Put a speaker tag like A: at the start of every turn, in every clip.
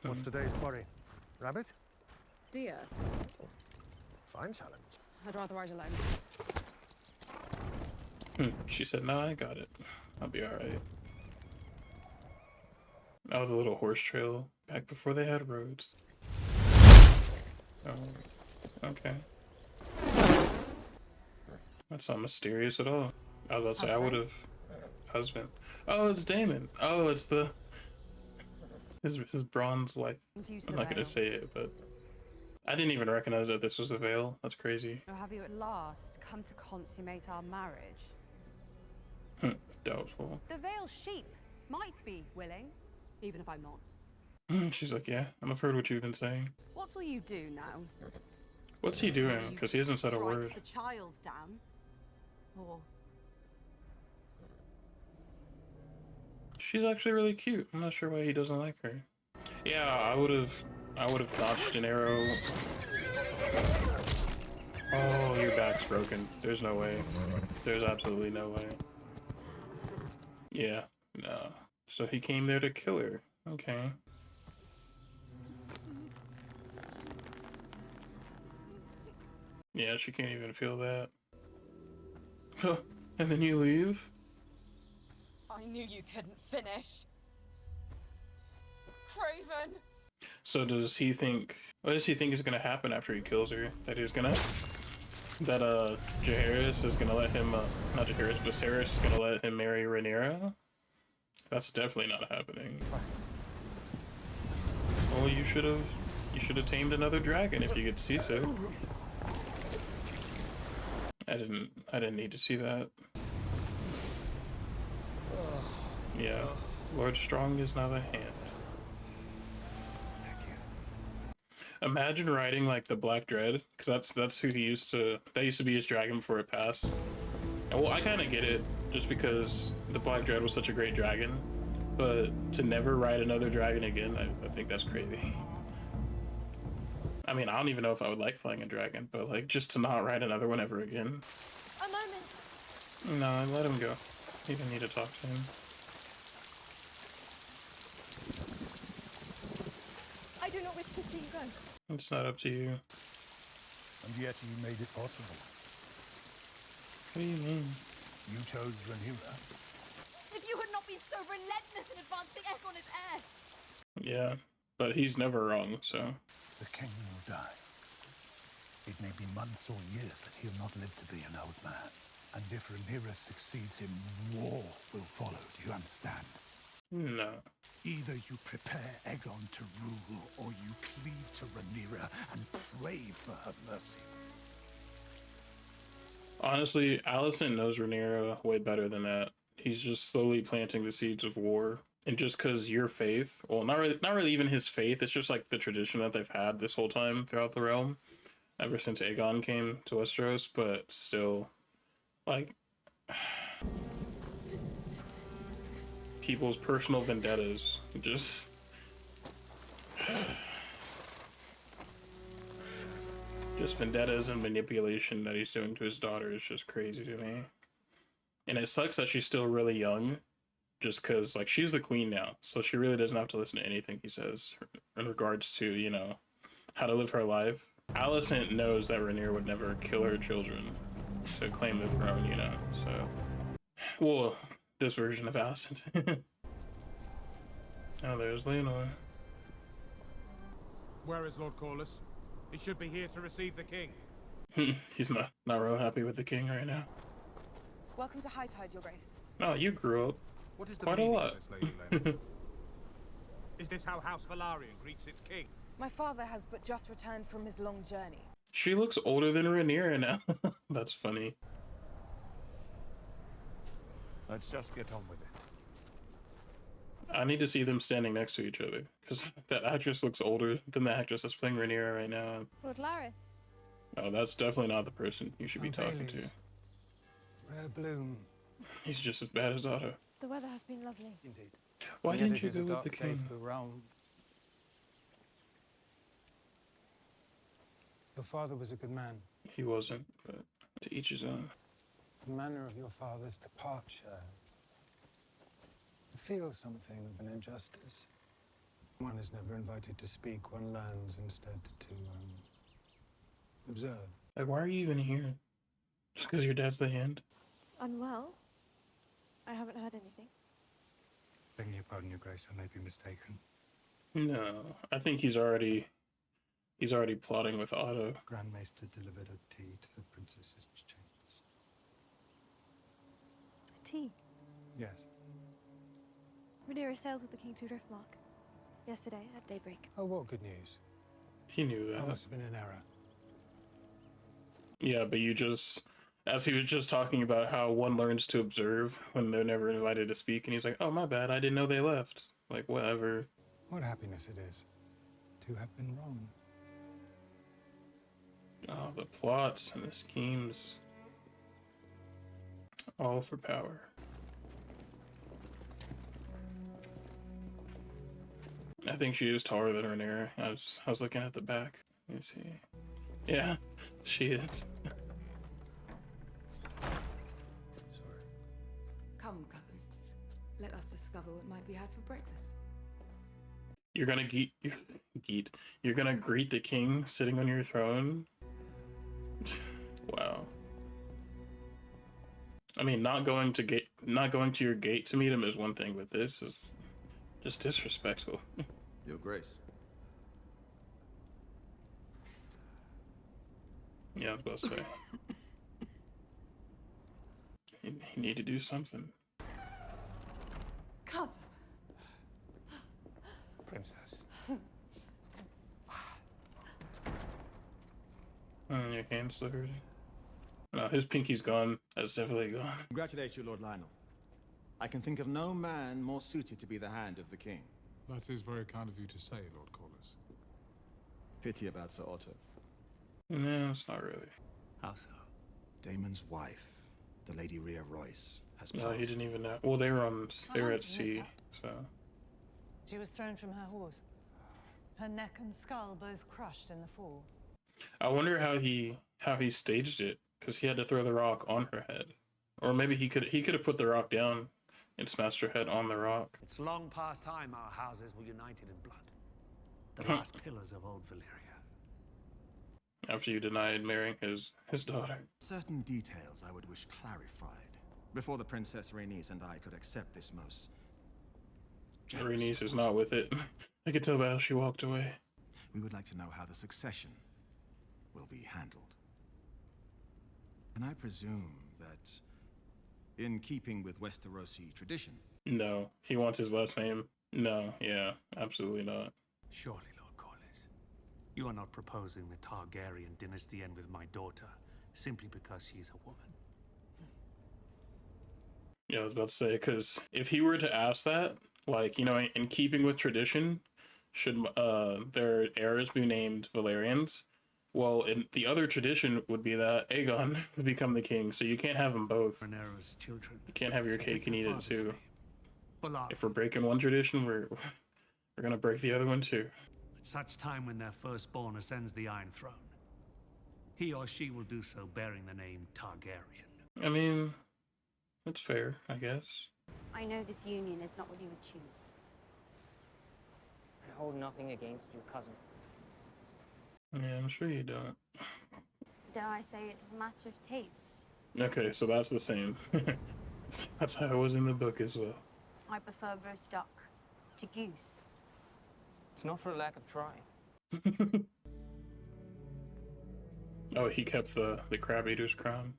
A: What's today's quarry? Rabbit?
B: Dear,
A: Fine challenge.
B: I'd rather ride alone.
C: She said, "No, I got it. I'll be alright." Oh, the little horse trail back before they had roads. Oh, okay. That's not mysterious at all. I was about to say, I would have. Husband. Oh, it's Daemon. Oh, it's his bronze wife. I'm not gonna say it, but I didn't even recognize that this was a veil. That's crazy.
B: Or have you at last come to consummate our marriage?
C: Doubtful.
B: The veiled sheep might be willing, even if I'm not.
C: She's like, yeah, I've heard what you've been saying.
B: What will you do now?
C: What's he doing? Because he hasn't said a
B: Strike
C: word.
B: the child down? Or
C: She's actually really cute. I'm not sure why he doesn't like her. Yeah, I would have notched an arrow. Oh, your back's broken. There's no way. There's absolutely no way. Yeah, no. So he came there to kill her. Okay. Yeah, she can't even feel that. Huh, and then you leave?
B: I knew you couldn't finish. Craven!
C: So does he think, what does he think is gonna happen after he kills her? That he's gonna, that Jaehaerys is gonna let him, not Jaehaerys, Viserys is gonna let him marry Rhaenyra? That's definitely not happening. Well, you should have tamed another dragon if you could see so. I didn't need to see that. Yeah, Lord Strong is not a hand.
A: Thank you.
C: Imagine riding like the Black Dread, because that's who he used to. That used to be his dragon before it passed. And well, I kind of get it, just because the Black Dread was such a great dragon, but to never ride another dragon again, I think that's crazy. I mean, I don't even know if I would like flying a dragon, but like just to not ride another one ever again.
B: A moment.
C: No, let him go. You don't need to talk to him.
B: I do not wish to see you go.
C: It's not up to you.
A: And yet you made it possible.
C: What do you mean?
A: You chose Rhaenyra.
B: If you had not been so relentless in advancing Aegon as heir.
C: Yeah, but he's never wrong, so.
A: The king will die. It may be months or years, but he'll not live to be an old man. And if Rhaenyra succeeds him, war will follow. Do you understand?
C: No.
A: Either you prepare Aegon to rule, or you cleave to Rhaenyra and pray for her mercy.
C: Honestly, Alicent knows Rhaenyra way better than that. He's just slowly planting the seeds of war. And just because your faith, well, not really even his faith, it's just like the tradition that they've had this whole time throughout the realm, ever since Aegon came to Westeros, but still, like, people's personal vendettas, just vendettas and manipulation that he's doing to his daughter is just crazy to me. And it sucks that she's still really young, just because, like, she's the queen now, so she really doesn't have to listen to anything he says in regards to, you know, how to live her life. Alicent knows that Rhaenyra would never kill her children to claim the throne, you know, so. Well, this version of Alicent. Oh, there's Laenor.
D: Where is Lord Corlys? He should be here to receive the king.
C: He's not real happy with the king right now.
B: Welcome to High Tide, Your Grace.
C: Oh, you grew up.
D: What is the
C: Quite a
D: meaning
C: lot.
D: of this, Lady Laena? Is this how House Velaryon greets its king?
B: My father has but just returned from his long journey.
C: She looks older than Rhaenyra now. That's funny.
A: Let's just get on with it.
C: I need to see them standing next to each other, because that actress looks older than the actress that's playing Rhaenyra right now.
B: Lord Larys.
C: Oh, that's definitely not the person you should be talking to.
A: Rare bloom.
C: He's just as bad as Otto.
B: The weather has been lovely.
A: Indeed.
C: Why
A: Yet
C: didn't
A: it
C: you
A: is a
C: go with
A: dark
C: the
A: day
C: king?
A: for the realm.
E: Your father was a good man.
C: He wasn't, but to each his own.
E: The manner of your father's departure. I feel something of an injustice. One is never invited to speak. One learns instead to observe.
C: Like, why are you even here? Just because your dad's the hand?
B: Unwell? I haven't heard anything.
E: Begging your pardon, Your Grace, I may be mistaken.
C: No, I think he's already plotting with Otto.
E: Grand Maester delivered a tea to the princess's chambers.
B: Tea?
E: Yes.
B: Rhaenyra sailed with the king to Driftmark. Yesterday, at daybreak.
E: Oh, what good news.
C: He knew that.
E: That must have been an error.
C: Yeah, but you just, as he was just talking about how one learns to observe when they're never invited to speak, and he's like, oh, my bad, I didn't know they left. Like, whatever.
E: What happiness it is to have been wrong.
C: Oh, the plots and the schemes. All for power. I think she is taller than Rhaenyra. I was looking at the back. Let me see. Yeah, she is.
F: Come, cousin. Let us discover what might be had for breakfast.
C: You're gonna You're gonna greet the king sitting on your throne. Wow. I mean, not going to your gate to meet him is one thing, but this is just disrespectful.
G: Your Grace.
C: Yeah, I was about to say. He need to do something.
F: Cousin!
E: Princess.
C: Your hand's still hurting. No, his pinky's gone. That's definitely gone.
G: Congratulate you, Lord Lionel. I can think of no man more suited to be the hand of the king.
H: That is very kind of you to say, Lord Corlys.
G: Pity about Sir Otto.
C: No, it's not really.
H: How so?
G: Daemon's wife, the Lady Rhea Royce, has passed.
C: No, he didn't even know. Well, they were at sea, so.
I: She was thrown from her horse. Her neck and skull both crushed in the fall.
C: I wonder how he staged it, because he had to throw the rock on her head, or maybe he could have put the rock down and smashed her head on the rock.
J: It's long past time our houses were united in blood. The last pillars of old Valyria.
C: After you denied marrying his daughter.
G: Certain details I would wish clarified before the Princess Rhaenys and I could accept this most.
C: Rhaenys is not with it. I could tell by how she walked away.
G: We would like to know how the succession will be handled. And I presume that, in keeping with Westerosi tradition...
C: No, he wants his last name. No, yeah, absolutely not.
J: Surely, Lord Corlys, you are not proposing the Targaryen dynasty end with my daughter simply because she's a woman.
C: Yeah, I was about to say, because if he were to ask that, like, you know, in keeping with tradition, should their heirs be named Valyrians? Well, in the other tradition would be that Aegon would become the king, so you can't have them both.
J: Rhaenyra's children.
C: You can't have your cake and eat it too.
J: Beloved.
C: If we're breaking one tradition, we're gonna break the other one too.
J: At such time when their firstborn ascends the Iron Throne, he or she will do so bearing the name Targaryen.
C: I mean, that's fair, I guess.
B: I know this union is not what you would choose.
K: I hold nothing against you, cousin.
C: Yeah, I'm sure you don't.
B: Dare I say it is a matter of taste?
C: Okay, so that's the same. That's how it was in the book as well.
B: I prefer roast duck to goose.
K: It's not for a lack of trying.
C: Oh, he kept the crab eater's crown.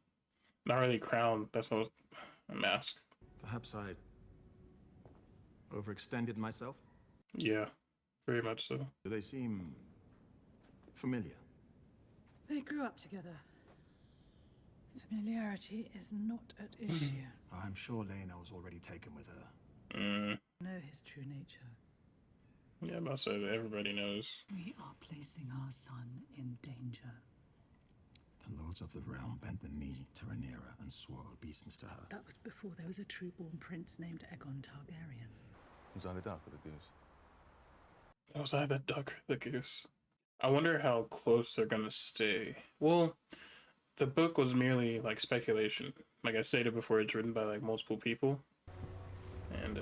C: Not really crown, that's not a mask.
G: Perhaps I overextended myself?
C: Yeah, very much so.
G: Do they seem familiar?
I: They grew up together. Familiarity is not at issue.
G: I'm sure Laenor was already taken with her.
I: Know his true nature.
C: Yeah, I'm about to say that everybody knows.
I: We are placing our son in danger.
G: The Lords of the Realm bent the knee to Rhaenyra and swore obeisance to her.
I: That was before there was a true-born prince named Aegon Targaryen.
H: Was I the duck or the goose?
C: Was I the duck or the goose? I wonder how close they're gonna stay. Well, the book was merely like speculation. Like I stated before, it's written by like multiple people. And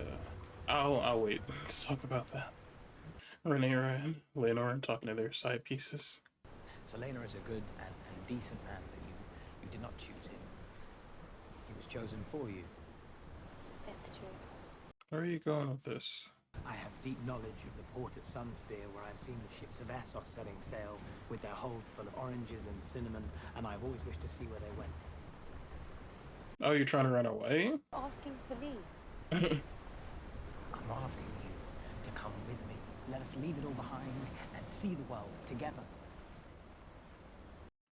C: I'll wait to talk about that. Rhaenyra and Laenor talking to their side pieces.
L: So Laenor is a good and decent man, but you did not choose him. He was chosen for you.
B: It's true.
C: Where are you going with this?
L: I have deep knowledge of the port at Sunspear, where I've seen the ships of Essos setting sail with their holds full of oranges and cinnamon, and I've always wished to see where they went.
C: Oh, you're trying to run away?
B: Asking for leave.
L: I'm asking you to come with me. Let us leave it all behind and see the world together.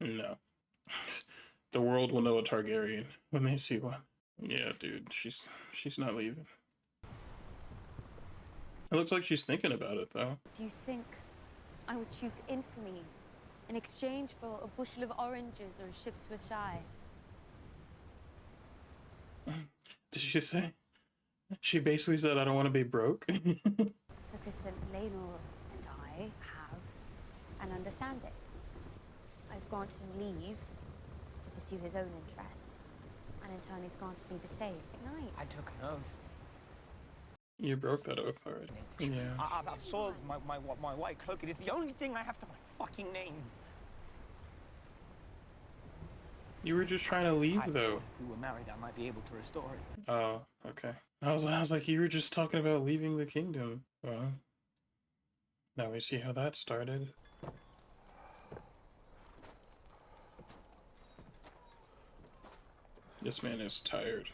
C: No. The world will know a Targaryen when they see one. Yeah, dude, she's not leaving. It looks like she's thinking about it, though.
B: Do you think I would choose infamy in exchange for a bushel of oranges or a ship to a shy?
C: Did she say? She basically said, I don't want to be broke.
B: So, Kristen, Laenor and I have an understanding. I've granted him leave to pursue his own interests, and in turn he's granted me the same. At night.
L: I took an oath.
C: You broke that oath already. Yeah.
L: I've soiled my white cloak. It is the only thing I have to my fucking name.
C: You were just trying to leave, though.
L: If we were married, I might be able to restore it.
C: Oh, okay. I was like, you were just talking about leaving the kingdom. Well, now we see how that started. This man is tired.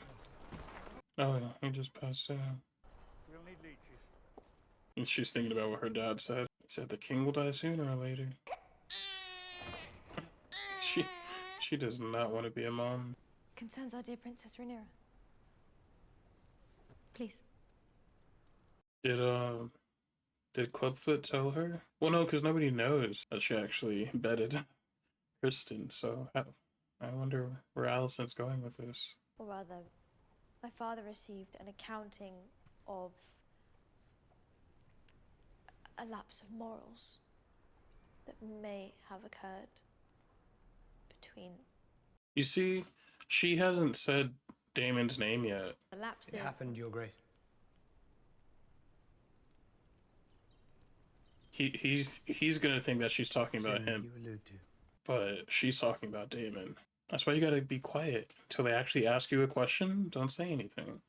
C: Oh, he just passed out.
D: We'll need leeches.
C: And she's thinking about what her dad said. He said the king will die sooner or later. She does not want to be a mom.
B: Concerns our dear Princess Rhaenyra. Please.
C: Did Clubfoot tell her? Well, no, because nobody knows that she actually bedded Kristen, so I wonder where Alicent's going with this.
B: Or rather, my father received an accounting of a lapse of morals that may have occurred between...
C: You see, she hasn't said Daemon's name yet.
B: The lapses...
L: It happened, Your Grace.
C: He's gonna think that she's talking about him.
L: You allude to.
C: But she's talking about Daemon. That's why you gotta be quiet until they actually ask you a question. Don't say anything.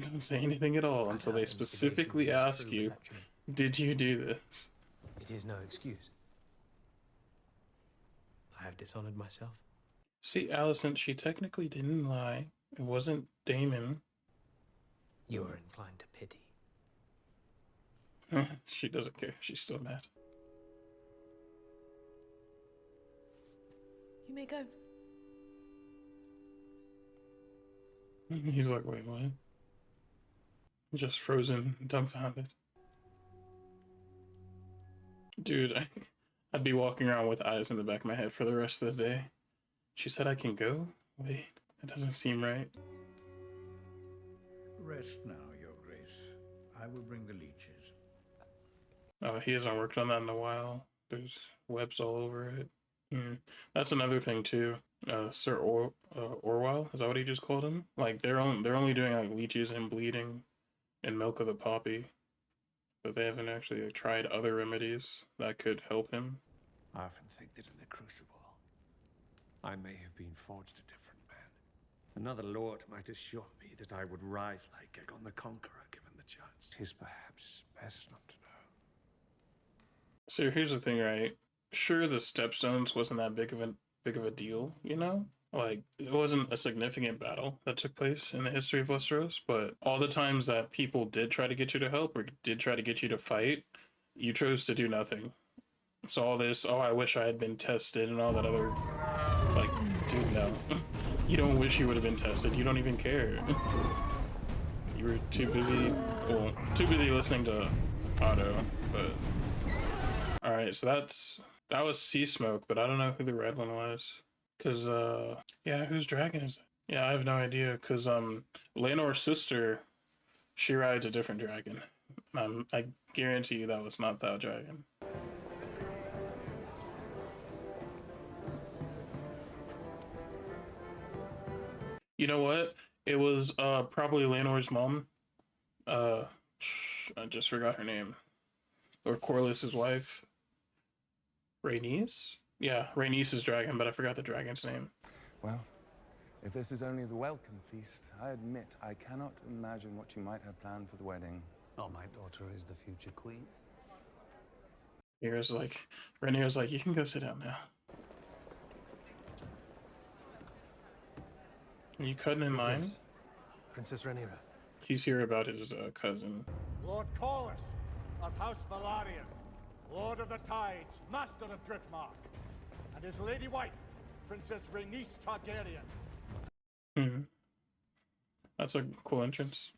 C: Don't say anything at all until they specifically ask you, did you do this?
L: It is no excuse. I have dishonored myself.
C: See, Alicent, she technically didn't lie. It wasn't Daemon.
L: You are inclined to pity.
C: She doesn't care. She's still mad.
B: You may go.
C: He's like, wait, what? Just frozen, dumbfounded. Dude, I'd be walking around with eyes in the back of my head for the rest of the day. She said I can go? Wait, that doesn't seem right.
A: Rest now, Your Grace. I will bring the leeches.
C: Oh, he hasn't worked on that in a while. There's webs all over it. That's another thing too. Sir Orwell, is that what he just called him? Like they're only doing like leeches and bleeding and milk of the poppy, but they haven't actually tried other remedies that could help him.
E: I often think that in the Crucible, I may have been forged a different man. Another lord might assure me that I would rise like Aegon the Conqueror given the chance. 'Tis perhaps best not to know.
C: So here's the thing, right? Sure, the Stepstones wasn't that big of a deal, you know? Like, it wasn't a significant battle that took place in the history of Westeros, but all the times that people did try to get you to help or did try to get you to fight, you chose to do nothing. So all this, oh, I wish I had been tested and all that other, like, dude, no. You don't wish you would have been tested. You don't even care. You were too busy listening to Otto, but... Alright, so that was Sea Smoke, but I don't know who the red one was. Cause, yeah, whose dragon is that? Yeah, I have no idea, cause, Laenor's sister, she rides a different dragon. I guarantee you that was not that dragon. You know what? It was, probably Laenor's mom. I just forgot her name. Or Corlys's wife. Rhaenys? Yeah, Rhaenys' dragon, but I forgot the dragon's name.
M: Well, if this is only the welcome feast, I admit I cannot imagine what you might have planned for the wedding.
J: Oh, my daughter is the future queen.
C: Rhaenyra's like, you can go sit down now. Are you cutting in line?
N: Princess Rhaenyra.
C: He's here about his cousin.
O: Lord Corlys of House Velaryon, Lord of the Tides, Master of Driftmark, and his lady wife, Princess Rhaenys Targaryen.
C: Hmm. That's a cool entrance.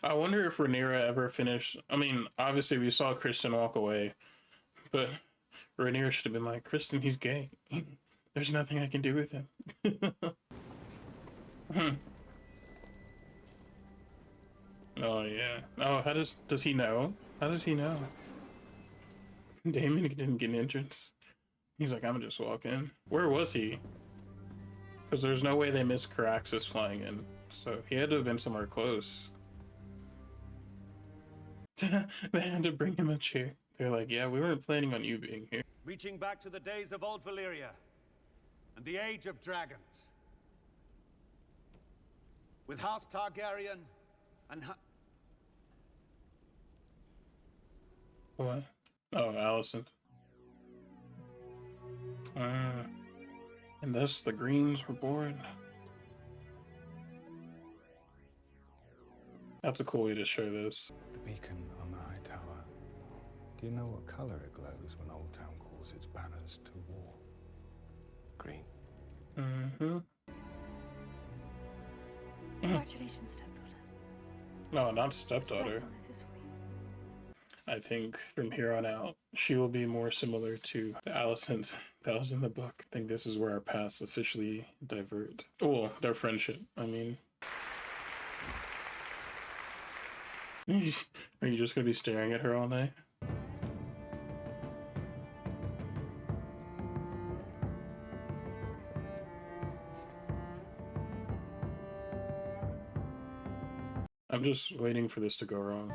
C: I wonder if Rhaenyra ever finished. I mean, obviously we saw Kristen walk away, but Rhaenyra should have been like, Kristen, he's gay. There's nothing I can do with him. Oh yeah. Oh, how does he know? How does he know? Daemon didn't get an entrance. He's like, I'm just walk in. Where was he? Because there's no way they missed Caraxes flying in, so he had to have been somewhere close. They had to bring him a chair. They're like, yeah, we weren't planning on you being here.
E: Reaching back to the days of old Valyria and the age of dragons. With House Targaryen and
C: What? Oh, Alicent. And thus the Greens were born. That's a cool way to show this.
M: The beacon on the high tower. Do you know what color it glows when Old Town calls its banners to war?
N: Green.
C: Mm-hmm.
F: Congratulations, stepdaughter.
C: No, not stepdaughter.
F: Blessing, this is for you.
C: I think from here on out, she will be more similar to the Alicent that was in the book. I think this is where our paths officially divert. Well, their friendship, I mean. Are you just gonna be staring at her all night? I'm just waiting for this to go wrong.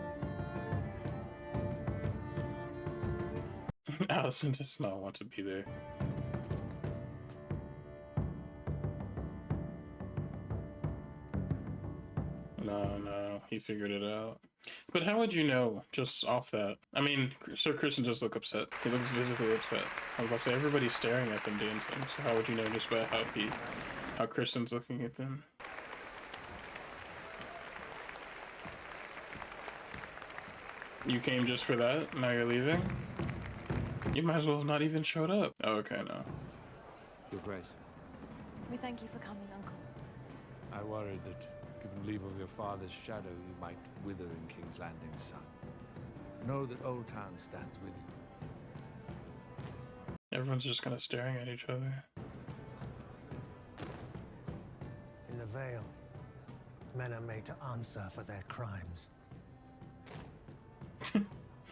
C: Alicent does not want to be there. No, he figured it out. But how would you know just off that? I mean, Sir Kristen does look upset. He looks visibly upset. I was about to say, everybody's staring at them dancing, so how would you know just by how Kristen's looking at them? You came just for that? Now you're leaving? You might as well have not even showed up. Oh, okay, no.
N: Your Grace.
F: We thank you for coming, Uncle.
N: I worried that, given leave of your father's shadow, you might wither in King's Landing's sun. Know that Old Town stands with you.
C: Everyone's just kind of staring at each other.
L: In the Vale, men are made to answer for their crimes.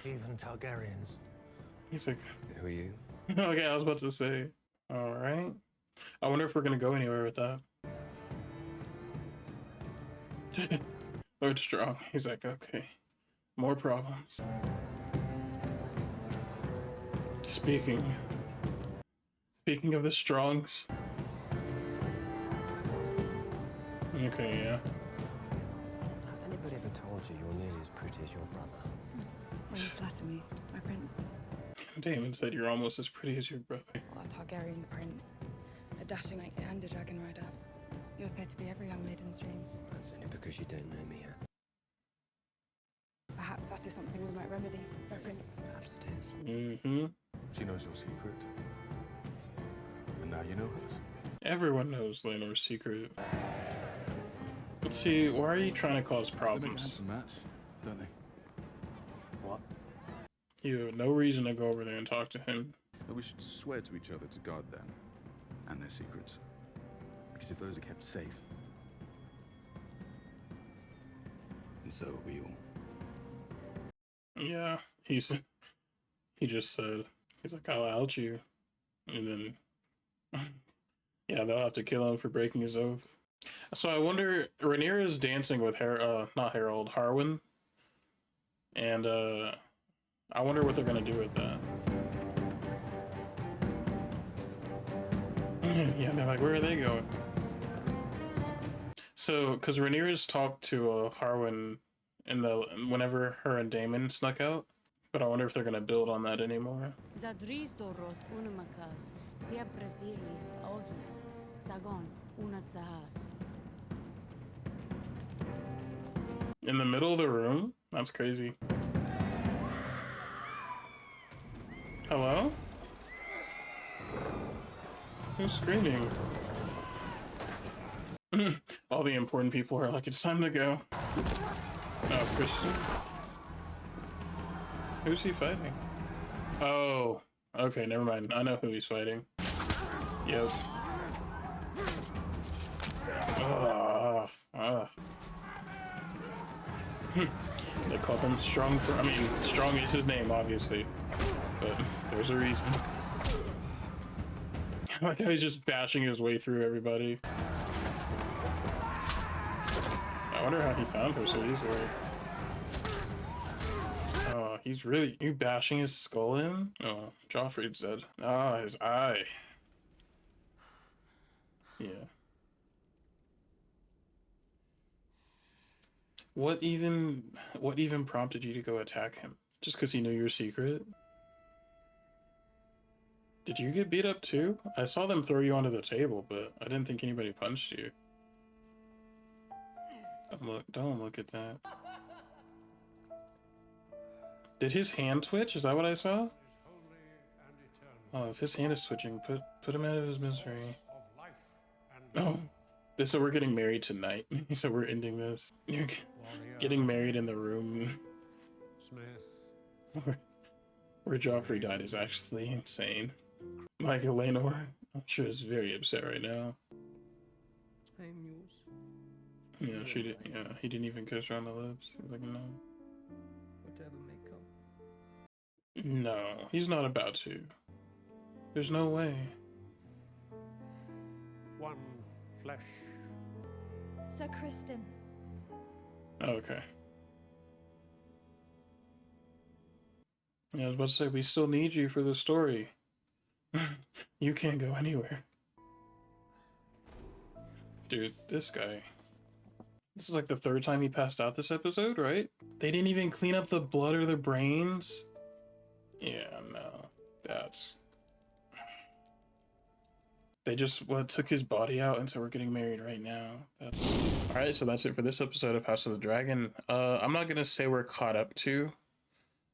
L: Even Targaryens.
C: He's like,
M: who are you?
C: Okay, I was about to say. All right. I wonder if we're gonna go anywhere with that. Lord Strong. He's like, okay, more problems. Speaking of the Strongs. Okay, yeah.
P: Has anybody ever told you you're nearly as pretty as your brother?
F: Well, you flatter me, my prince.
C: Daemon said you're almost as pretty as your brother.
F: Well, a Targaryen prince, a dashing knight and a dragon rider. You appear to be every young maiden's dream.
P: That's only because you don't know me yet.
F: Perhaps that is something we might remedy, my prince.
P: Perhaps it is.
C: Mm-hmm.
H: She knows your secret. And now you know hers.
C: Everyone knows Laenor's secret. Let's see, why are you trying to cause problems?
H: Match, don't they?
N: What?
C: You have no reason to go over there and talk to him.
H: But we should swear to each other to guard them and their secrets. Because if those are kept safe, and so are we all.
C: Yeah, he just said, he's like, I'll out you. And then, yeah, they'll have to kill him for breaking his oath. So I wonder, Rhaenyra is dancing with not Harold, Harwin, and I wonder what they're gonna do with that. Yeah, they're like, where are they going? So, because Rhaenyra's talked to Harwin in the whenever her and Daemon snuck out, but I wonder if they're gonna build on that anymore.
Q: Zadris dorot unamakas, sia brasilis ohis, sagon unatsahas.
C: In the middle of the room? That's crazy. Hello? Who's screaming? All the important people are like, it's time to go. Oh, Christian. Who's he fighting? Oh, okay, never mind. I know who he's fighting. Yep. They call him Strong for, I mean, Strong is his name, obviously. But there's a reason. Like how he's just bashing his way through everybody. I wonder how he found her so easily. Oh, he's really, you bashing his skull in? Oh, Joffrey's dead. Ah, his eye. Yeah. What even prompted you to go attack him? Just because he knew your secret? Did you get beat up too? I saw them throw you onto the table, but I didn't think anybody punched you. Don't look at that. Did his hand twitch? Is that what I saw? Oh, if his hand is twitching, put him out of his misery. Oh, so we're getting married tonight. So we're ending this. You're getting married in the room where Joffrey died is actually insane. Like Laenor, I'm sure is very upset right now.
P: I'm yours.
C: Yeah, she did. Yeah, he didn't even kiss her on the lips. He was like, no.
P: Whatever may come.
C: No, he's not about to. There's no way.
E: One flesh.
R: Sir Kristen.
C: Okay. Yeah, I was about to say, we still need you for the story. You can't go anywhere. Dude, this guy. This is like the third time he passed out this episode, right? They didn't even clean up the blood or the brains? Yeah, no. That's... They just took his body out, and so we're getting married right now. That's all right. So that's it for this episode of House of the Dragon. I'm not gonna say we're caught up to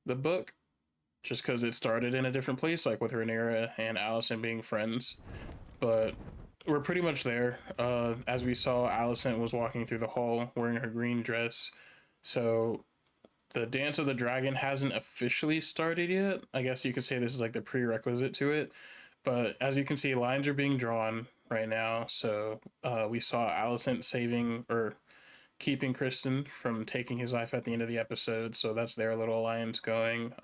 C: the book, just because it started in a different place, like with Rhaenyra and Alicent being friends. But we're pretty much there. As we saw, Alicent was walking through the hall wearing her green dress. So the Dance of the Dragon hasn't officially started yet. I guess you could say this is like the prerequisite to it. But as you can see, lines are being drawn right now. So we saw Alicent saving or keeping Kristen from taking his life at the end of the episode. So that's their little alliance going.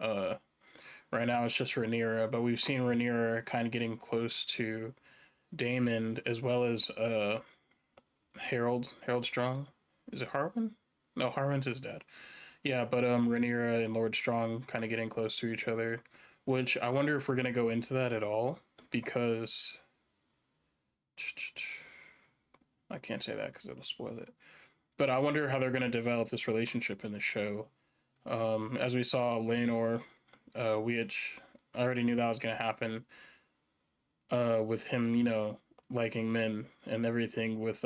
C: Right now it's just Rhaenyra, but we've seen Rhaenyra kind of getting close to Daemon as well as Harold Strong. Is it Harwin? No, Harwin's his dad. Yeah, but Rhaenyra and Lord Strong kind of getting close to each other, which I wonder if we're going to go into that at all. Because I can't say that because it'll spoil it. But I wonder how they're going to develop this relationship in the show. As we saw, Laenor, which I already knew that was going to happen with him, you know, liking men and everything with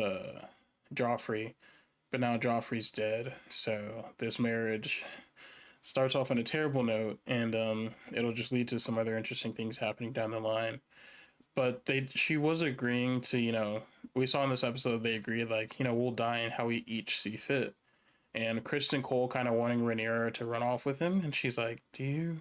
C: Joffrey. But now Joffrey's dead, so this marriage starts off on a terrible note, and it'll just lead to some other interesting things happening down the line. But she was agreeing to, you know, we saw in this episode they agreed, like, you know, we'll die in how we each see fit. And Kristen Cole kind of wanting Rhaenyra to run off with him, and she's like, do you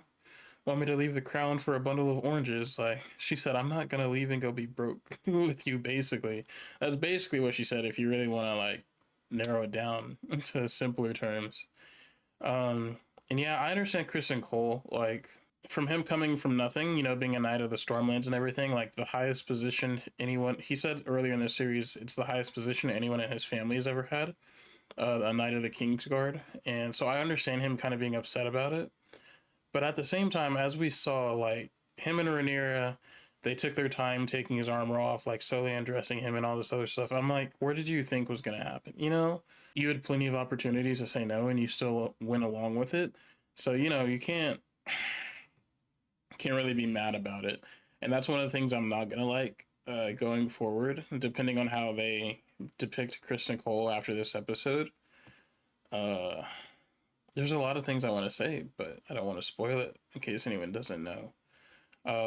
C: want me to leave the crown for a bundle of oranges? Like, she said, I'm not gonna leave and go be broke with you, basically. That's basically what she said, if you really want to, like, narrow it down to simpler terms. And yeah, I understand Kristen Cole, like, from him coming from nothing, you know, being a knight of the Stormlands and everything, like the highest position anyone, he said earlier in the series, it's the highest position anyone in his family has ever had, a knight of the Kingsguard. And so I understand him kind of being upset about it. But at the same time, as we saw, like him and Rhaenyra, they took their time taking his armor off, like slowly undressing him and all this other stuff. I'm like, where did you think was going to happen? You know, you had plenty of opportunities to say no and you still went along with it. So, you know, you can't really be mad about it. And that's one of the things I'm not gonna like going forward, depending on how they depict Kristen Cole after this episode. There's a lot of things I want to say, but I don't want to spoil it in case anyone doesn't know.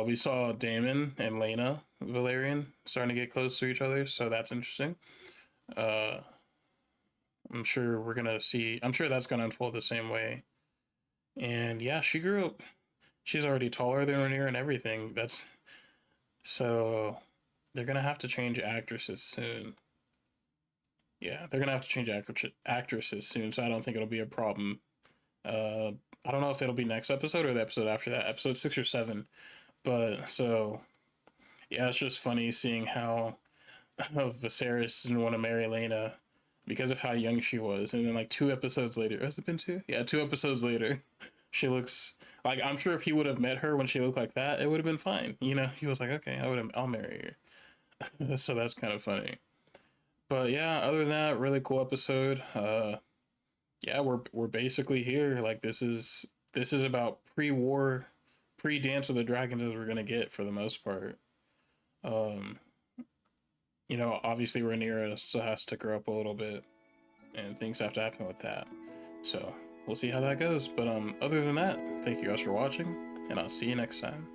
C: We saw Daemon and Laena Valerian starting to get close to each other, so that's interesting. I'm sure we're gonna see. I'm sure that's gonna unfold the same way. And yeah, she grew up. She's already taller than Rhaenyra and everything. That's so they're gonna have to change actresses soon. Yeah, they're gonna have to change actresses soon. So I don't think it'll be a problem. I don't know if it'll be next episode or the episode after that, episode 6 or 7. But so yeah, it's just funny seeing how Viserys didn't want to marry Laena because of how young she was, and then like 2 episodes later, has it been 2? Yeah, 2 episodes later, she looks like, I'm sure if he would have met her when she looked like that, it would have been fine. You know, he was like, okay, I'll marry her. So that's kind of funny. But yeah, other than that, really cool episode. Yeah, we're basically here. Like this is about pre-war, pre-Dance of the Dragons as we're gonna get for the most part. You know, obviously Rhaenyra still has to grow up a little bit, and things have to happen with that. So we'll see how that goes. But other than that, thank you guys for watching, and I'll see you next time.